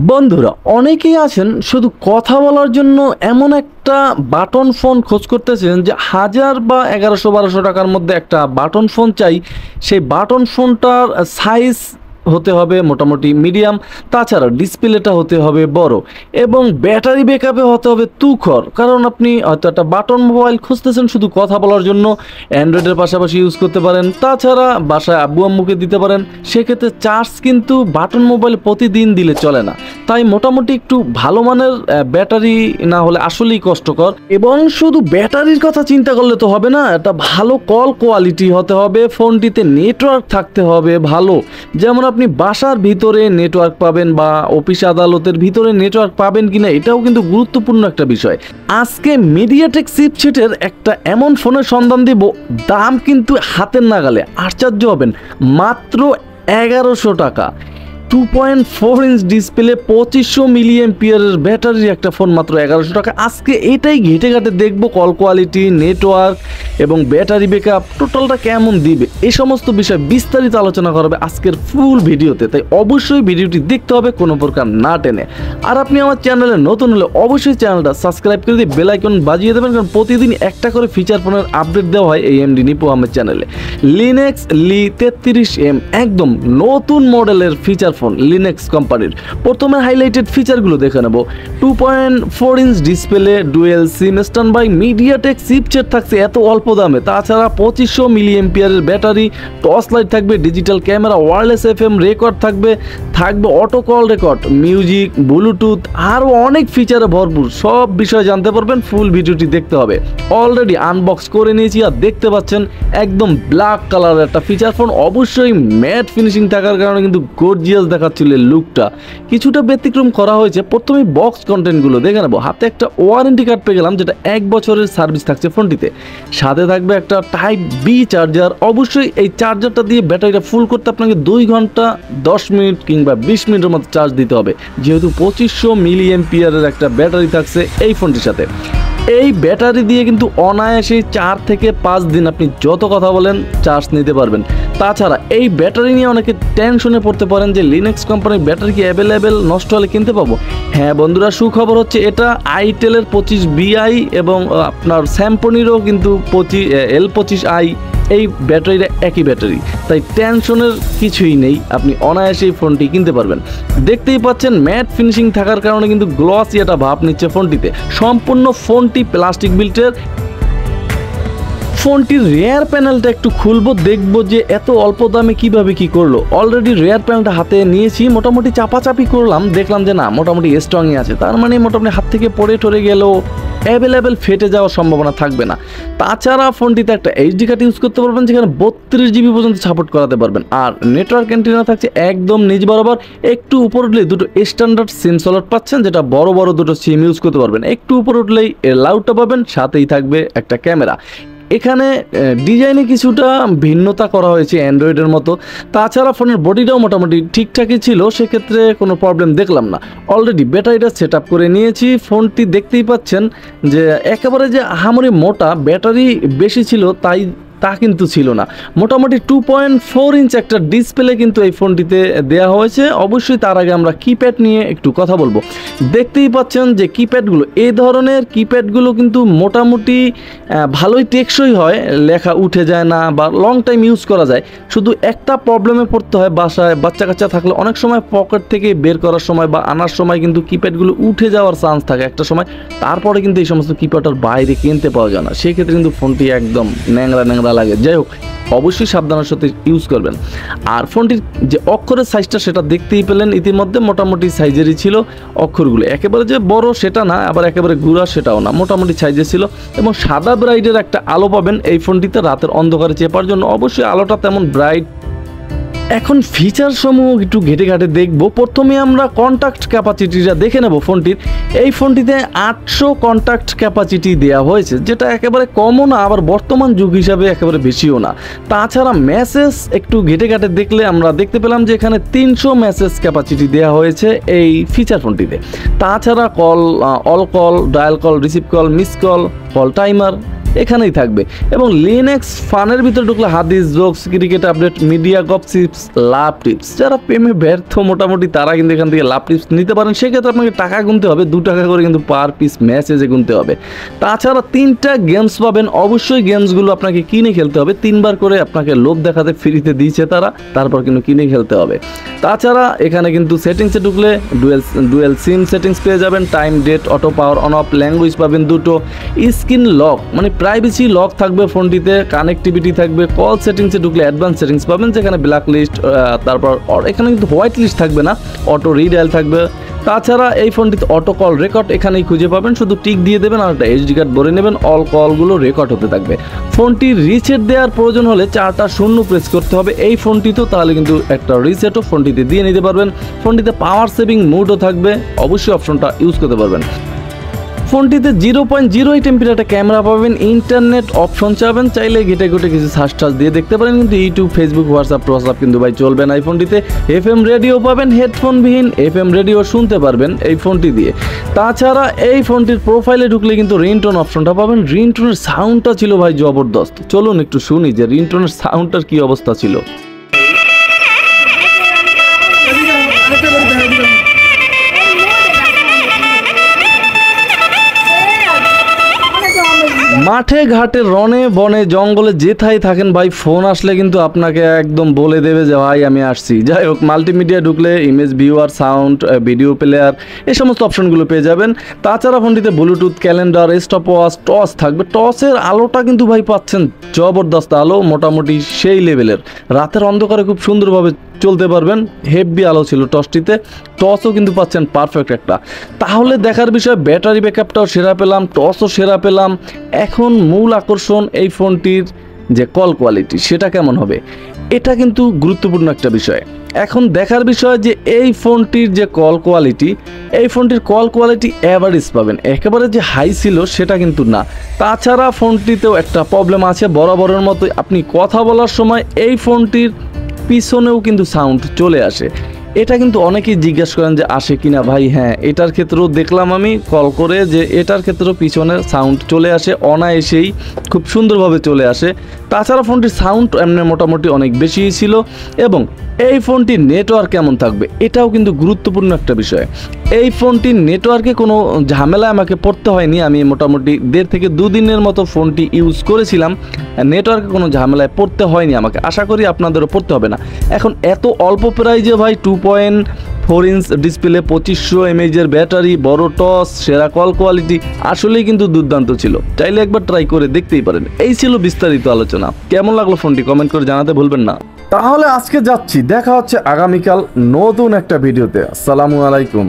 বন্ধুরা অনেকেই আছেন শুধু কথা বলার জন্য এমন একটা বাটন ফোন খোঁজ করতেছেন যে 1000 বা 1100-1200 টাকার মধ্যে একটা বাটন ফোন চাই। সেই বাটন ফোনটার সাইজ হতে হবে মোটামুটি মিডিয়াম, তাছাড়া ডিসপ্লেটা হতে হবে বড় এবং ব্যাটারি ব্যাকআপে হতে হবে তুখর। কারণ আপনি হয়তো একটা বাটন মোবাইল খুঁজতেছেন শুধু কথা বলার জন্য, অ্যান্ড্রয়েডের পাশাপাশি ইউজ করতে পারেন, তাছাড়া বাসায় আব্বু আম্মুকে দিতে পারেন। সেক্ষেত্রে চার্জ কিন্তু বাটন মোবাইল প্রতিদিন দিলে চলে না, তাই মোটামুটি একটু ভালো মানের ব্যাটারি না হলে আসলেই কষ্টকর। এবং শুধু ব্যাটারির কথা চিন্তা করলে তো হবে না, একটা ভালো কল কোয়ালিটি হতে হবে, ফোনটিতে নেটওয়ার্ক থাকতে হবে ভালো। যেমন আপনি বাসার ভিতরে নেটওয়ার্ক পাবেন বা অফিস আদালতের ভিতরে নেটওয়ার্ক পাবেন কিনা এটাও কিন্তু গুরুত্বপূর্ণ একটা বিষয়। আজকে মিডিয়াটেক চিপসেটের একটা এমন ফোনের সন্ধান দিব, দাম কিন্তু হাতের নাগালে, আশ্চর্য হবেন, মাত্র 1100 টাকা। 2.4 ইঞ্চ ডিসপ্লে, 2500 মিলিঅ্যাম্পিয়ারের ব্যাটারির একটা ফোন মাত্র 1100 টাকা। আজকে এটাই ঘেটে ঘাটে দেখবো, কল কোয়ালিটি, নেটওয়ার্ক এবং ব্যাটারি ব্যাকআপ টোটালটা কেমন দিবে, এই সমস্ত বিষয় বিস্তারিত আলোচনা করবে আজকের ফুল ভিডিওতে। তাই অবশ্যই ভিডিওটি দেখতে হবে কোনো প্রকার না টেনে। আর আপনি আমার চ্যানেলে নতুন হলে অবশ্যই চ্যানেলটা সাবস্ক্রাইব করে দিয়ে বেল আইকন বাজিয়ে দেবেন, কারণ প্রতিদিন একটা করে ফিচার ফোনের আপডেট দেওয়া হয় এই এমডি নিপু আহমেদ চ্যানেলে। লিনেক্স লি 33M একদম নতুন মডেলের ফিচার ফোন লিনেক্স কোম্পানির। প্রথমে হাইলাইটেড ফিচারগুলো দেখে নেব। 2.4 inch display, dual sim standby, MediaTek chipset থাকছে এত অল্প দামে, তাছাড়া 2500 মিলিঅ্যাম্পিয়ারের ব্যাটারি, টর্চ লাইট থাকবে, digital camera, wireless FM record থাকবে auto call record, music, bluetooth, আরও অনেক ফিচারে ভরপুর। সব বিষয় জানতে পারবেন, ফুল ভিডিওটি দেখতে হবে। অলরেডি আনবক্স করে নিয়েছি আর দেখতে পাচ্ছেন একদম ব্ল্যাক কালারের একটা ফিচার ফোন। অবশ্যই ম্যাট ফিনিশিং থাকার কারণে কিন্তু গর্জিয়াস দেখাচ্ছিল লুকটা। কিছুটা ব্যতিক্রম করা হয়েছে। প্রথমে বক্স কন্টেন্টগুলো দেখে নেবো। হাতে একটা ওয়ারেন্টি কার্ড পেয়ে গেলাম, যেটা 1 বছরের সার্ভিস থাকছে ফোনটিতে। সাথে থাকবে একটা টাইপ বি চার্জার। অবশ্যই এই চার্জারটা দিয়ে ব্যাটারিটা ফুল করতে আপনাকে 2 ঘন্টা 10 মিনিট কিংবা 20 মিনিটের মতো চার্জ দিতে হবে, যেহেতু 2500 মিলিঅ্যাম্পিয়ারের একটা ব্যাটারি থাকছে এই ফোনটির সাথে। এই ব্যাটারি দিয়ে কিন্তু অনায়াসে 4 থেকে 5 দিন আপনি যত কথা বলেন চার্জ নিতে পারবেন। তাছাড়া এই ব্যাটারি নিয়ে অনেকে টেনশনে পড়তে পারেন যে লিনেক্স কোম্পানির ব্যাটারি কি অ্যাভেলেবেল, নষ্ট হলে কিনতে পাবো। হ্যাঁ বন্ধুরা, সুখবর হচ্ছে এটা আইটেলের 25BI এবং আপনার স্যামসংয়েরও কিন্তু L25i এই ব্যাটারিটা একই ব্যাটারি, তাই টেনশনের কিছুই নেই, আপনি অনায়াসেই ফোনটি কিনতে পারবেন। দেখতেই পাচ্ছেন ম্যাট ফিনিশিং থাকার কারণে কিন্তু গ্লসি একটা ভাব নিচ্ছে ফোনটিতে। সম্পূর্ণ ফোনটি প্লাস্টিক বিল্টের। ফোনটির রেয়ার প্যানেলটা একটু খুলবো, দেখবো যে এত অল্প দামে কিভাবে কি করলো। অলরেডি রেয়ার প্যানেলটা হাতে নিয়েছি, মোটামুটি চাপাচাপি করলাম, দেখলাম যে না মোটামুটি স্ট্রংই আছে, তার মানে মোটামুটি হাত থেকে পড়ে টরে গেলেও অ্যাভেলেবেল ফেটে যাওয়ার সম্ভাবনা থাকবে না। তাছাড়া ফোনটিতে একটা এইচডি কার্ড ইউজ করতে পারবেন, যেখানে 32 GB পর্যন্ত সাপোর্ট করাতে পারবেন। আর নেটওয়ার্ক অ্যান্টেনা থাকছে একদম নিজ বরাবর। একটু উপর উঠলেই দুটো স্ট্যান্ডার্ড সিম স্লট পাচ্ছেন, যেটা বড় বড় দুটো সিম ইউজ করতে পারবেন। একটু উপর উঠলেই এর লাউডটা পাবেন, সাথেই থাকবে একটা ক্যামেরা। এখানে ডিজাইনে কিছুটা ভিন্নতা করা হয়েছে অ্যান্ড্রয়েডের মতো। তাছাড়া ফোনের বডিটাও মোটামুটি ঠিকঠাকই ছিল, সেক্ষেত্রে কোনো প্রবলেম দেখলাম না। অলরেডি ব্যাটারিটা সেট আপ করে নিয়েছি। ফোনটি দেখতেই পাচ্ছেন যে একেবারে যে আহামরি মোটা ব্যাটারি বেশি ছিল তা কিন্তু ছিল না। মোটামুটি 2.4 ইঞ্চ একটা ডিসপ্লে কিন্তু এই ফোনটিতে দেওয়া হয়েছে। অবশ্যই তার আগে আমরা কিপ্যাড নিয়ে একটু কথা বলবো। দেখতেই পাচ্ছেন যে কিপ্যাডগুলো, এই ধরনের কিপ্যাডগুলো কিন্তু মোটামুটি ভালোই টেকসই হয়, লেখা উঠে যায় না বা লং টাইম ইউজ করা যায়। শুধু একটা প্রবলেমে পড়তে হয়, বাসায় বাচ্চা কাচ্চা থাকলে অনেক সময় পকেট থেকে বের করার সময় বা আনার সময় কিন্তু কিপ্যাডগুলো উঠে যাওয়ার চান্স থাকে একটা সময়। তারপরে কিন্তু এই সমস্ত কিপ্যাডের বাইরে কিনতে পাওয়া যায় না, সেক্ষেত্রে কিন্তু ফোনটি একদম ন্যাংরা লাগে। যাই হোক, অবশ্যই সাবধানের সাথে ইউজ করবেন। আর ফোনটির যে অক্ষরের সাইজটা সেটা দেখতেই পেলেন, ইতিমধ্যে মোটামুটি সাইজেরই ছিল অক্ষরগুলো। একেবারে যে বড় সেটা না, আবার একেবারে গুঁড়া সেটাও না, মোটামুটি সাইজের ছিল। এবং সাদা ব্রাইটের একটা আলো পাবেন এই ফোনটিতে রাতের অন্ধকারে চেপার জন্য। অবশ্যই আলোটা তেমন ব্রাইট। এখন ফিচার সমূহ একটু ঘেটে ঘাটে দেখবো। প্রথমে আমরা কন্ট্যাক্ট ক্যাপাসিটিটা দেখে নেব ফোনটির। এই ফোনটিতে 800 কন্ট্যাক্ট ক্যাপাসিটি দেওয়া হয়েছে, যেটা একেবারে কমও না, আবার বর্তমান যুগ হিসাবে একেবারে বেশিও না। তাছাড়া মেসেজ একটু ঘেটে ঘাটে দেখলে আমরা দেখতে পেলাম যে এখানে 300 মেসেজ ক্যাপাসিটি দেওয়া হয়েছে এই ফিচার ফোনটিতে। তাছাড়া call, all call, dial call, receive call, miss call, call timer, এখানেই থাকবে। এবং লিনাক্স ফানের ভিতরে ঢুকলে হাদিস, জোকস, ক্রিকেট আপডেট, মিডিয়া গসিপস, লাভ টিপস। যারা প্রেমে ব্যর্থ মোটামুটি তারা কিন্তু এখান থেকে লাভ টিপস নিতে পারেন। সেক্ষেত্রে আপনাকে টাকা গুনতে হবে, 2 টাকা করে কিন্তু পার পিস মেসেজে গুনতে হবে। তাছাড়া 3টা গেমস পাবেন, অবশ্যই গেমসগুলো আপনাকে কিনে খেলতে হবে। 3বার করে আপনাকে লোভ দেখাতে ফ্রিতে দিয়েছে তারা, তারপর কিন্তু কিনে খেলতে হবে। তাছাড়া এখানে কিন্তু সেটিংসে ঢুকলে ডুয়েল সিম সেটিংস পেয়ে যাবেন, time, date, auto power on off, language পাবেন 2টো, স্ক্রিন লক মানে প্রাইভেসি লক থাকবে ফোনটিতে, কানেক্টিভিটি থাকবে। কল সেটিংসে ঢুকলে অ্যাডভান্স সেটিংস পাবেন, যেখানে ব্ল্যাক লিস্ট, তারপর এখানে কিন্তু হোয়াইট লিস্ট থাকবে না, অটো রিডায়াল থাকবে। তাছাড়া এই ফোনটিতে অটো কল রেকর্ড এখানেই খুঁজে পাবেন, শুধু টিক দিয়ে দেবেন আর একটা এইচডি কার্ড ভরে নেবেন, অল কলগুলো রেকর্ড হতে থাকবে। ফোনটি রিসেট দেওয়ার প্রয়োজন হলে 4টা 0 প্রেস করতে হবে এই ফোনটিতেও, তাহলে কিন্তু একটা রিসেটও ফোনটিতে দিয়ে নিতে পারবেন। ফোনটিতে পাওয়ার সেভিং মোডও থাকবে, অবশ্যই অপশনটা ইউজ করতে পারবেন। ফোনটিতে 0.08 এমপির একটা ক্যামেরা পাবেন, ইন্টারনেট অপশন চাবেন, চাইলে ঘেটে ঘুটে কিছু সার্চ টার্চ দিয়ে দেখতে পারেন, কিন্তু ইউটিউব, ফেসবুক, হোয়াটসঅ্যাপ কিন্তু ভাই চলবে না এই ফোনটিতে। এফএম রেডিও পাবেন, হেডফোনবিহীন এফএম রেডিও শুনতে পারবেন এই ফোনটি দিয়ে। তাছাড়া এই ফোনটির প্রোফাইলে ঢুকলে কিন্তু রিংটোন অপশনটা পাবেন। রিংটোনের সাউন্ডটা ছিল ভাই জবরদস্ত, চলুন একটু শুনি যে রিংটোনের সাউন্ডটার কি অবস্থা ছিল। মাঠে ঘাটে রনে বনে জঙ্গলে যেথায় থাকেন ভাই, ফোন আসলে কিন্তু আপনাকে একদম বলে দেবে যে ভাই আমি আসছি। যাই হোক, মাল্টিমিডিয়া ঢুকলে image viewer, sound, video player এই সমস্ত অপশনগুলো পেয়ে যাবেন। তাছাড়া ফোনটিতে bluetooth, calendar, stopwatch, torch থাকবে। টসের আলোটা কিন্তু ভাই পাচ্ছেন জবরদস্ত আলো, মোটামুটি সেই লেভেলের, রাতের অন্ধকারে খুব সুন্দরভাবে চলতে পারবেন। হেভি আলো ছিল টসটিতে, টসও কিন্তু পাচ্ছেন পারফেক্ট একটা। তাহলে দেখার বিষয়, ব্যাটারি ব্যাকআপটাও সেরা পেলাম, টসও সেরা পেলাম। এখন মূল আকর্ষণ এই ফোনটির যে কল কোয়ালিটি সেটা কেমন হবে, এটা কিন্তু গুরুত্বপূর্ণ একটা বিষয়। এখন দেখার বিষয় যে এই ফোনটির যে কল কোয়ালিটি, এই ফোনটির কল কোয়ালিটি অ্যাভারেজ পাবেন, একেবারে যে হাই ছিল সেটা কিন্তু না। তাছাড়া ফোনটিতেও একটা প্রবলেম আছে, বরাবরের মতো আপনি কথা বলার সময় এই ফোনটির পিছনেও কিন্তু সাউন্ড চলে আসে। এটা কিন্তু অনেকেই জিজ্ঞাসা করেন যে আসে কিনা ভাই। হ্যাঁ, এটার ক্ষেত্রেও দেখলাম আমি কল করে যে এটার ক্ষেত্রেও পিছনের সাউন্ড চলে আসে, অনায়াসেই খুব সুন্দরভাবে চলে আসে। তাছাড়া ফোনটির সাউন্ড এমনি মোটামুটি অনেক বেশিই ছিল। এবং এই ফোনটির নেটওয়ার্ক কেমন থাকবে এটাও কিন্তু গুরুত্বপূর্ণ একটা বিষয়। এই ফোনটির নেটওয়ার্কে কোনো ঝামেলা আমাকে পড়তে হয়নি, আমি মোটামুটি 1.5 থেকে 2 দিনের মতো ফোনটি ইউজ করেছিলাম, নেটওয়ার্কে কোনো ঝামেলায় পড়তে হয়নি আমাকে, আশা করি আপনাদেরও পড়তে হবে না। এখন এত অল্প প্রাইজে ভাই 2.4 ইঞ্চ ডিসপ্লে, 2500 mAh ব্যাটারি, বড় টস, সেরা কল কোয়ালিটি, আসলেই কিন্তু দুর্দান্ত ছিল। চাইলে একবার ট্রাই করে দেখতেই পারেন। এই ছিল বিস্তারিত আলোচনা। কেমন লাগলো ফোনটি কমেন্ট করে জানাতে ভুলবেন না। তাহলে আজকে যাচ্ছি, দেখা হচ্ছে আগামীকাল নতুন একটা ভিডিওতে। আসসালামু আলাইকুম।